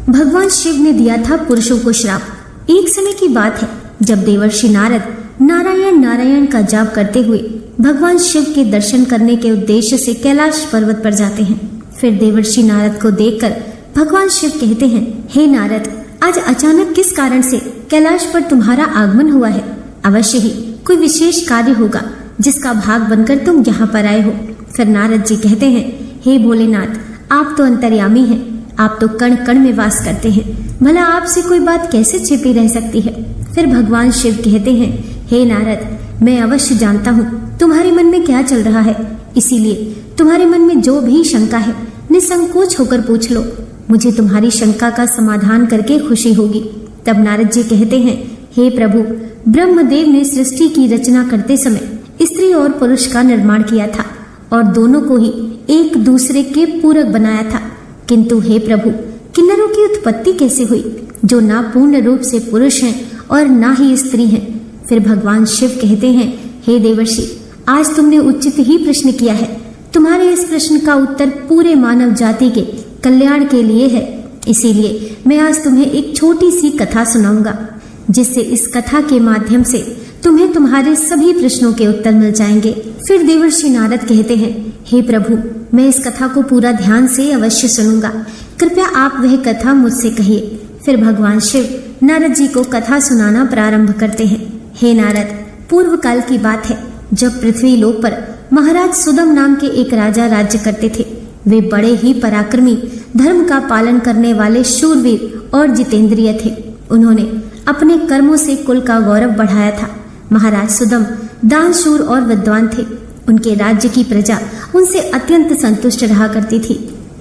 भगवान शिव ने दिया था पुरुषों को श्राप। एक समय की बात है जब देवर्षि नारद नारायण नारायण का जाप करते हुए भगवान शिव के दर्शन करने के उद्देश्य से कैलाश पर्वत पर जाते हैं। फिर देवर्षि नारद को देखकर भगवान शिव कहते हैं, हे नारद, आज अचानक किस कारण से कैलाश पर तुम्हारा आगमन हुआ है? अवश्य ही कोई विशेष कार्य होगा जिसका भाग बनकर तुम यहाँ पर आए हो। फिर नारद जी कहते हैं, हे भोलेनाथ, आप तो अंतर्यामी हैं, आप तो कण कण में वास करते हैं, भला आपसे कोई बात कैसे छिपी रह सकती है? फिर भगवान शिव कहते हैं, हे नारद, मैं अवश्य जानता हूँ तुम्हारे मन में क्या चल रहा है, इसीलिए तुम्हारे मन में जो भी शंका है निसंकोच होकर पूछ लो, मुझे तुम्हारी शंका का समाधान करके खुशी होगी। तब नारद जी कहते हैं, हे प्रभु, ब्रह्मदेव ने सृष्टि की रचना करते समय स्त्री और पुरुष का निर्माण किया था और दोनों को ही एक दूसरे के पूरक बनाया था, किंतु हे प्रभु, किन्नरों की उत्पत्ति कैसे हुई जो ना पूर्ण रूप से पुरुष हैं और ना ही स्त्री हैं? फिर भगवान शिव कहते हैं, हे देवर्षि, आज तुमने उचित ही प्रश्न किया है। तुम्हारे इस प्रश्न का उत्तर पूरे मानव जाति के कल्याण के लिए है, इसीलिए मैं आज तुम्हें एक छोटी सी कथा सुनाऊंगा, जिससे इस कथा के माध्यम से तुम्हें तुम्हारे सभी प्रश्नों के उत्तर मिल जाएंगे। फिर देवर्षि नारद कहते हैं, हे प्रभु, मैं इस कथा को पूरा ध्यान से अवश्य सुनूंगा, कृपया आप वह कथा मुझसे कहिए। फिर भगवान शिव नारद जी को कथा सुनाना प्रारंभ करते हैं। हे नारद, पूर्व काल की बात है जब पृथ्वी लोक पर महाराज सुदम नाम के एक राजा राज्य करते थे। वे बड़े ही पराक्रमी, धर्म का पालन करने वाले शूरवीर और जितेंद्रिय थे। उन्होंने अपने कर्मों से कुल का गौरव बढ़ाया था। महाराज सुदम दानशूर और विद्वान थे। उनके राज्य की प्रजा उनसे अत्यंत संतुष्ट रहा करती थी।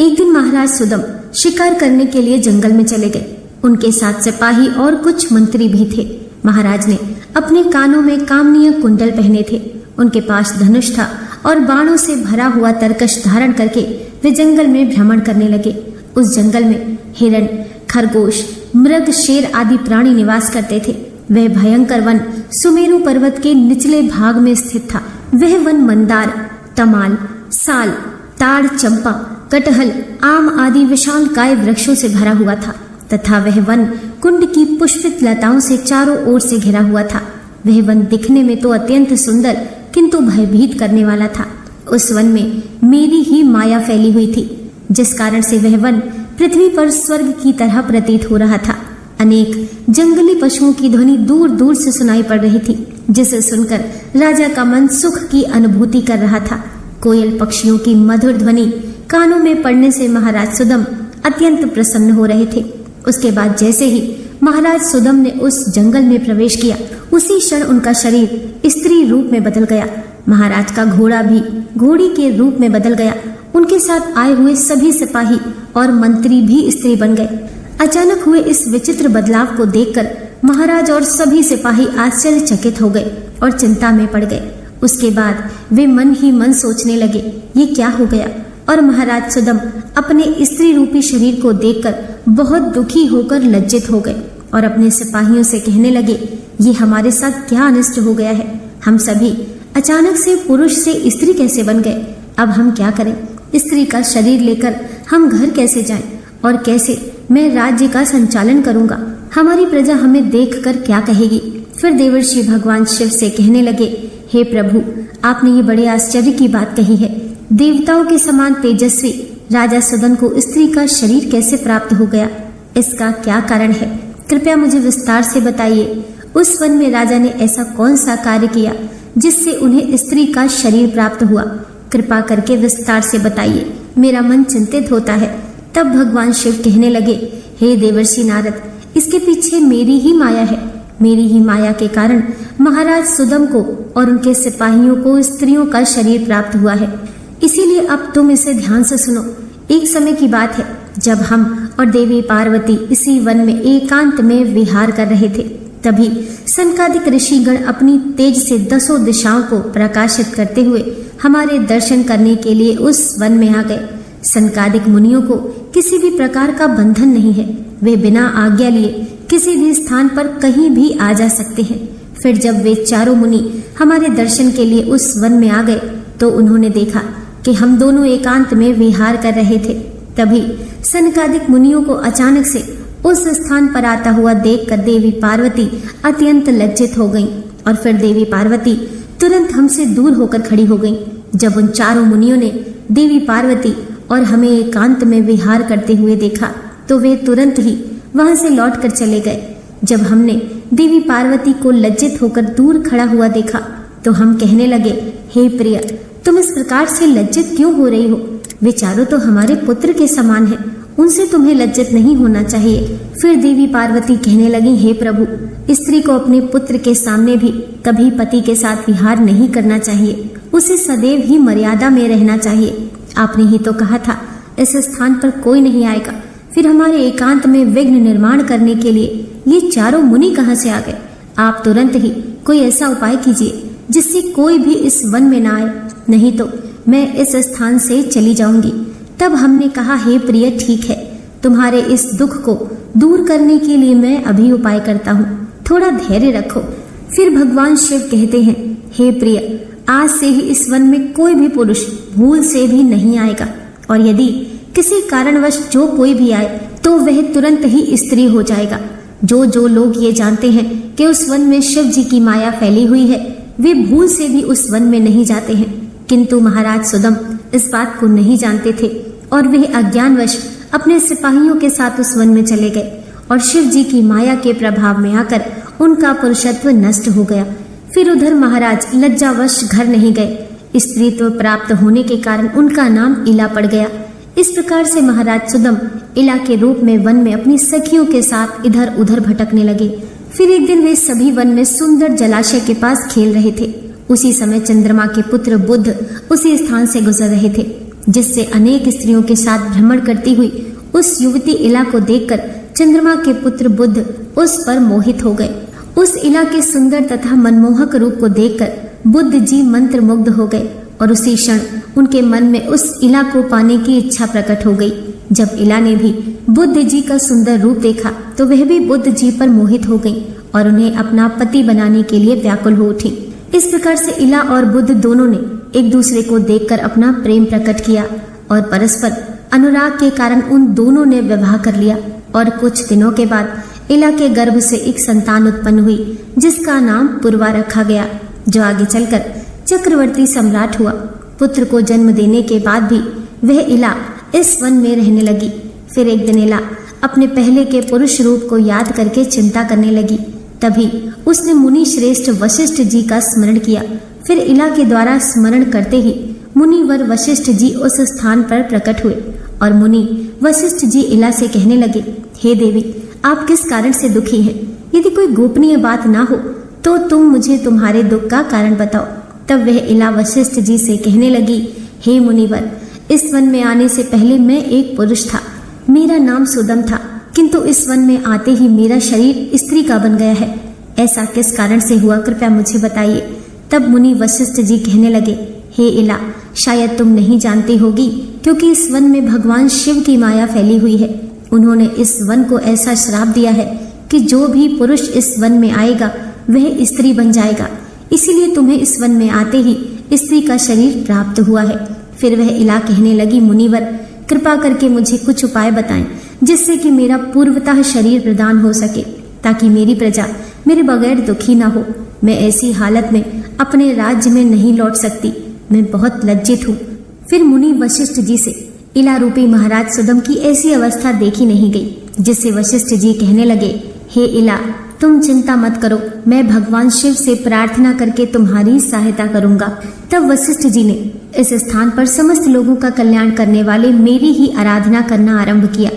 एक दिन महाराज सुदम शिकार करने के लिए जंगल में चले गए। उनके साथ सिपाही और कुछ मंत्री भी थे। महाराज ने अपने कानों में कामनीय कुंडल पहने थे। उनके पास धनुष था और बाणों से भरा हुआ तरकश धारण करके वे जंगल में भ्रमण करने लगे। उस जंगल में हिरण, खरगोश, मृग, शेर आदि प्राणी निवास करते थे। वह भयंकर वन सुमेरु पर्वत के निचले भाग में स्थित था। वह वन मंदार, तमाल, साल, ताड़, चंपा, कटहल, आम आदि विशालकाय वृक्षों से भरा हुआ था तथा वह वन कुंड की पुष्पित लताओं से चारों ओर से घिरा हुआ था। वह वन दिखने में तो अत्यंत सुंदर किंतु भयभीत करने वाला था। उस वन में मेरी ही माया फैली हुई थी, जिस कारण से वह वन पृथ्वी पर स्वर्ग की तरह प्रतीत हो रहा था। अनेक जंगली पशुओं की ध्वनि दूर दूर से सुनाई पड़ रही थी, जिसे सुनकर राजा का मन सुख की अनुभूति कर रहा था। कोयल पक्षियों की मधुर ध्वनि कानों में पड़ने से महाराज सुदम अत्यंत प्रसन्न हो रहे थे। उसके बाद जैसे ही महाराज सुदम ने उस जंगल में प्रवेश किया, उसी क्षण उनका शरीर स्त्री रूप में बदल गया। महाराज का घोड़ा भी घोड़ी के रूप में बदल गया। उनके साथ आए हुए सभी सिपाही और मंत्री भी स्त्री बन गए। अचानक हुए इस विचित्र बदलाव को देखकर महाराज और सभी सिपाही आश्चर्यचकित हो गए और चिंता में पड़ गए। उसके बाद वे मन ही मन सोचने लगे, ये क्या हो गया? और महाराज सुदम अपने स्त्री रूपी शरीर को देखकर बहुत दुखी होकर लज्जित हो गए और अपने सिपाहियों से कहने लगे, ये हमारे साथ क्या अनिष्ट हो गया है? हम सभी अचानक से पुरुष से स्त्री कैसे बन गए? अब हम क्या करें? स्त्री का शरीर लेकर हम घर कैसे जाएं? और कैसे मैं राज्य का संचालन करूंगा? हमारी प्रजा हमें देखकर क्या कहेगी? फिर देवर्षि भगवान शिव से कहने लगे, हे प्रभु, आपने ये बड़े आश्चर्य की बात कही है। देवताओं के समान तेजस्वी राजा सुदम को स्त्री का शरीर कैसे प्राप्त हो गया? इसका क्या कारण है? कृपया मुझे विस्तार से बताइए। उस वन में राजा ने ऐसा कौन सा कार्य किया जिससे उन्हें स्त्री का शरीर प्राप्त हुआ? कृपा करके विस्तार से बताइए, मेरा मन चिंतित होता है। तब भगवान शिव कहने लगे, हे देवर्षि नारद, इसके पीछे मेरी ही माया है। मेरी ही माया के कारण महाराज सुदम को और उनके सिपाहियों को स्त्रियों का शरीर प्राप्त हुआ है। इसीलिए अब तुम इसे ध्यान से सुनो। एक समय की बात है जब हम और देवी पार्वती इसी वन में एकांत में विहार कर रहे थे। तभी सनकादिक ऋषिगण अपनी तेज से 10 दिशाओं को प्रकाशित करते हुए हमारे दर्शन करने के लिए उस वन में आ गए। सनकादिक मुनियों को किसी भी प्रकार का बंधन नहीं है। वे बिना आज्ञा लिए किसी भी स्थान पर कहीं भी आ जा सकते हैं। फिर जब वे चारों मुनि हमारे दर्शन के लिए उस वन में आ गए तो उन्होंने देखा कि हम दोनों एकांत में विहार कर रहे थे। तभी सनकादिक मुनियों को अचानक से उस स्थान पर आता हुआ देखकर देवी पार्वती अत्यंत लज्जित हो गईं और फिर देवी पार्वती तुरंत हमसे दूर होकर खड़ी हो गईं। जब उन चारों मुनियों ने देवी पार्वती और हमें एकांत में विहार करते हुए देखा तो वे तुरंत ही वहां से लौटकर चले गए। जब हमने देवी पार्वती को लज्जित होकर दूर खड़ा हुआ देखा तो हम कहने लगे, हे प्रिय, तुम इस प्रकार से लज्जित क्यों हो रही हो? वे चारों तो हमारे पुत्र के समान हैं, उनसे तुम्हें लज्जित नहीं होना चाहिए। फिर देवी पार्वती कहने लगी, हे प्रभु, स्त्री को अपने पुत्र के सामने भी कभी पति के साथ विहार नहीं करना चाहिए, उसे सदैव ही मर्यादा में रहना चाहिए। आपने ही तो कहा था इस स्थान पर कोई नहीं आएगा। फिर हमारे एकांत में विघ्न निर्माण करने के लिए ये चारों मुनि कहाँ से आ गए? आप तुरंत ही कोई ऐसा उपाय कीजिए जिससे कोई भी इस वन में ना आए, नहीं तो मैं इस स्थान से चली जाऊंगी। तब हमने कहा, हे प्रिय, ठीक है, तुम्हारे इस दुख को दूर करने के लिए मैं अभी उपाय करता हूँ, थोड़ा धैर्य रखो। फिर भगवान शिव कहते हैं, हे प्रिय, आज से ही इस वन में कोई भी पुरुष भूल से भी नहीं आएगा, और यदि किसी कारणवश जो कोई भी आए तो वह तुरंत ही स्त्री हो जाएगा। जो लोग ये जानते हैं कि उस वन में शिव जी की माया फैली हुई है, वे भूल से भी उस वन में नहीं जाते हैं। किंतु महाराज सुदम इस बात को नहीं जानते थे और वे अज्ञानवश अपने सिपाहियों के साथ उस वन में चले गए और शिव जी की माया के प्रभाव में आकर उनका पुरुषत्व नष्ट हो गया। फिर उधर महाराज लज्जावश घर नहीं गए। स्त्रीत्व प्राप्त होने के कारण उनका नाम इला पड़ गया। इस प्रकार से महाराज सुदम इला के रूप में वन में अपनी सखियों के साथ इधर उधर भटकने लगे। फिर एक दिन वे सभी वन में सुंदर जलाशय के पास खेल रहे थे। उसी समय चंद्रमा के पुत्र बुध उसी स्थान से गुजर रहे थे, जिससे अनेक स्त्रियों के साथ भ्रमण करती हुई उस युवती इला को देखकर चंद्रमा के पुत्र बुध उस पर मोहित हो गए। उस इला के सुंदर तथा मनमोहक रूप को देखकर बुद्ध जी मंत्र मुग्ध हो गए और उसी क्षण उनके मन में उस इला को पाने की इच्छा प्रकट हो गई। जब इला ने भी बुद्ध जी का सुंदर रूप देखा तो वह भी बुद्ध जी पर मोहित हो गई और उन्हें अपना पति बनाने के लिए व्याकुल हो उठी। इस प्रकार से इला और बुद्ध दोनों ने एक दूसरे को देखकर अपना प्रेम प्रकट किया और परस्पर अनुराग के कारण उन दोनों ने विवाह कर लिया। और कुछ दिनों के बाद इला के गर्भ से एक संतान उत्पन्न हुई जिसका नाम पूर्वा रखा गया, जो आगे चलकर चक्रवर्ती सम्राट हुआ। पुत्र को जन्म देने के बाद भी वह इला इस वन में रहने लगी। फिर एक दिन इला अपने पहले के पुरुष रूप को याद करके चिंता करने लगी। तभी उसने मुनि श्रेष्ठ वशिष्ठ जी का स्मरण किया। फिर इला के द्वारा स्मरण करते ही मुनिवर वशिष्ठ जी उस स्थान पर प्रकट हुए और मुनि वशिष्ठ जी इला से कहने लगे, हे देवी, आप किस कारण से दुखी हैं? यदि कोई गोपनीय बात ना हो तो तुम मुझे तुम्हारे दुख का कारण बताओ। तब वह इला वशिष्ठ जी से कहने लगी, हे मुनिवर, इस वन में आने से पहले मैं एक पुरुष था, मेरा नाम सुदम था, किंतु इस वन में आते ही मेरा शरीर स्त्री का बन गया है। ऐसा किस कारण से हुआ, कृपया मुझे बताइए। तब मुनि वशिष्ठ जी कहने लगे, हे इला, शायद तुम नहीं जानती होगी, क्योंकि इस वन में भगवान शिव की माया फैली हुई है। उन्होंने इस वन को ऐसा श्राप दिया है कि जो भी पुरुष इस वन में आएगा वह स्त्री बन जाएगा। इसीलिए तुम्हें इस वन में आते ही स्त्री का शरीर प्राप्त हुआ है। फिर वह इला कहने लगी, मुनिवर, कृपा करके मुझे कुछ उपाय बताएं जिससे कि मेरा पूर्वतः शरीर प्रदान हो सके, ताकि मेरी प्रजा मेरे बगैर दुखी ना हो। मैं ऐसी हालत में अपने राज्य में नहीं लौट सकती, मैं बहुत लज्जित हूँ। फिर मुनि वशिष्ठ जी से इला रूपी महाराज सुदम की ऐसी अवस्था देखी नहीं गई, जिससे वशिष्ठ जी कहने लगे, हे इला, तुम चिंता मत करो, मैं भगवान शिव से प्रार्थना करके तुम्हारी सहायता करूंगा। तब वशिष्ठ जी ने इस स्थान पर समस्त लोगों का कल्याण करने वाले मेरी ही आराधना करना आरंभ किया।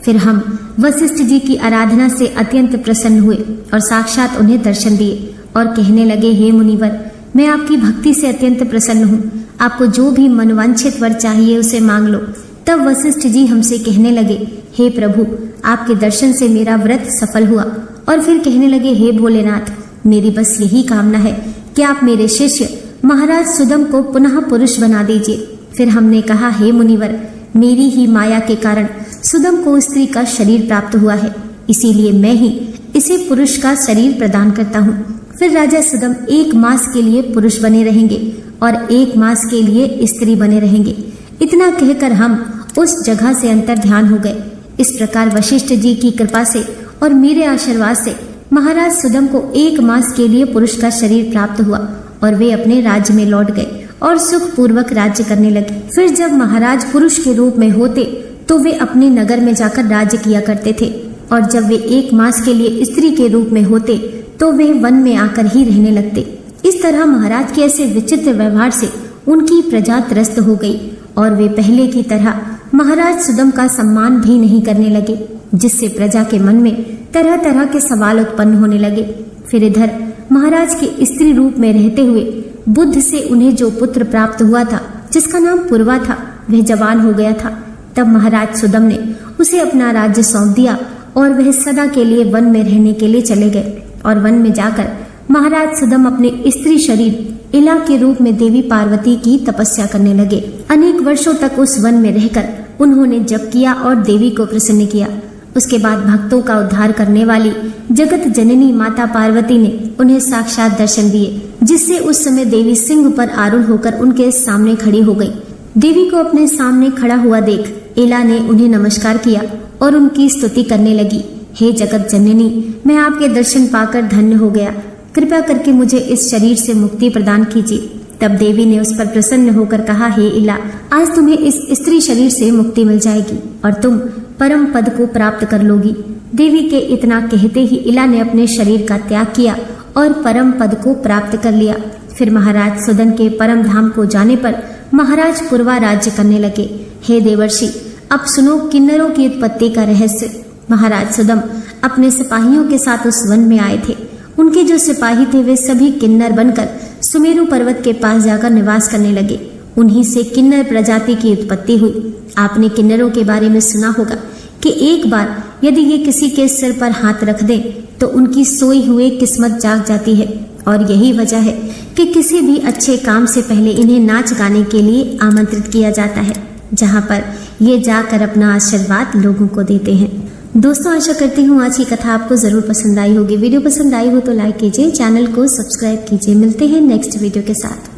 फिर हम वशिष्ठ जी की आराधना से अत्यंत प्रसन्न हुए और साक्षात उन्हें दर्शन दिए और कहने लगे, हे मुनिवर, मैं आपकी भक्ति से अत्यंत प्रसन्न हूँ, आपको जो भी मनवांछित वर चाहिए उसे मांग लो। तब वशिष्ठ जी हमसे कहने लगे, हे प्रभु, आपके दर्शन से मेरा व्रत सफल हुआ। और फिर कहने लगे, हे भोलेनाथ, मेरी बस यही कामना है कि आप मेरे शिष्य महाराज सुदम को पुनः पुरुष बना दीजिए। फिर हमने कहा, हे मुनिवर, मेरी ही माया के कारण सुदम को स्त्री का शरीर प्राप्त हुआ है, इसीलिए मैं ही इसे पुरुष का शरीर प्रदान करता हूँ। फिर राजा सुदम 1 मास के लिए पुरुष बने रहेंगे और 1 मास के लिए स्त्री बने रहेंगे। इतना कहकर हम उस जगह से अंतर ध्यान हो गए। इस प्रकार वशिष्ठ जी की कृपा से और मेरे आशीर्वाद से महाराज सुदम को 1 मास के लिए पुरुष का शरीर प्राप्त हुआ और वे अपने राज्य में लौट गए और सुख पूर्वक राज्य करने लगे। फिर जब महाराज पुरुष के रूप में होते तो वे अपने नगर में जाकर राज्य किया करते थे, और जब वे 1 मास के लिए स्त्री के रूप में होते तो वे वन में आकर ही रहने लगते। इस तरह महाराज के ऐसे विचित्र व्यवहार से उनकी प्रजा त्रस्त हो गई और वे पहले की तरह महाराज सुदम का सम्मान भी नहीं करने लगे, जिससे प्रजा के मन में तरह तरह के सवाल उत्पन्न होने लगे। फिर इधर महाराज के स्त्री रूप में रहते हुए बुद्ध से उन्हें जो पुत्र प्राप्त हुआ था, जिसका नाम पूर्वा था, वह जवान हो गया था। तब महाराज सुदम ने उसे अपना राज्य सौंप दिया और वह सदा के लिए वन में रहने के लिए चले गए। और वन में जाकर महाराज सुदम अपने स्त्री शरीर इला के रूप में देवी पार्वती की तपस्या करने लगे। अनेक वर्षों तक उस वन में रहकर उन्होंने जप किया और देवी को प्रसन्न किया। उसके बाद भक्तों का उद्धार करने वाली जगत जननी माता पार्वती ने उन्हें साक्षात दर्शन दिए, जिससे उस समय देवी सिंह पर आरूढ़ होकर उनके सामने खड़ी हो गई। देवी को अपने सामने खड़ा हुआ देख इला ने उन्हें नमस्कार किया और उनकी स्तुति करने लगी। हे जगत जननी, मैं आपके दर्शन पाकर धन्य हो गया। कृपया करके मुझे इस शरीर से मुक्ति प्रदान कीजिए। तब देवी ने उस पर प्रसन्न होकर कहा, हे इला, आज तुम्हें इस स्त्री शरीर से मुक्ति मिल जाएगी और तुम परम पद को प्राप्त कर लोगी। देवी के इतना कहते ही इला ने अपने शरीर का त्याग किया और परम पद को प्राप्त कर लिया। फिर महाराज सुदन के परम धाम को जाने पर महाराज पूर्वा राज्य करने लगे। हे देवर्षि, अब सुनो किन्नरों की उत्पत्ति का रहस्य। महाराज सुदम अपने सिपाहियों के साथ उस वन में आए थे। उनके जो सिपाही थे वे सभी किन्नर बनकर सुमेरु पर्वत के पास जाकर निवास करने लगे। उन्हीं से किन्नर प्रजाति की उत्पत्ति हुई। आपने किन्नरों के बारे में सुना होगा कि एक बार यदि ये किसी के सिर पर हाथ रख दें तो उनकी सोई हुई किस्मत जाग जाती है, और यही वजह है कि किसी भी अच्छे काम से पहले इन्हें नाच गाने के लिए आमंत्रित किया जाता है, जहाँ पर ये जाकर अपना आशीर्वाद लोगों को देते हैं। दोस्तों, आशा करती हूँ आज की कथा आपको जरूर पसंद आई होगी। वीडियो पसंद आई हो तो लाइक कीजिए, चैनल को सब्सक्राइब कीजिए। मिलते हैं नेक्स्ट वीडियो के साथ।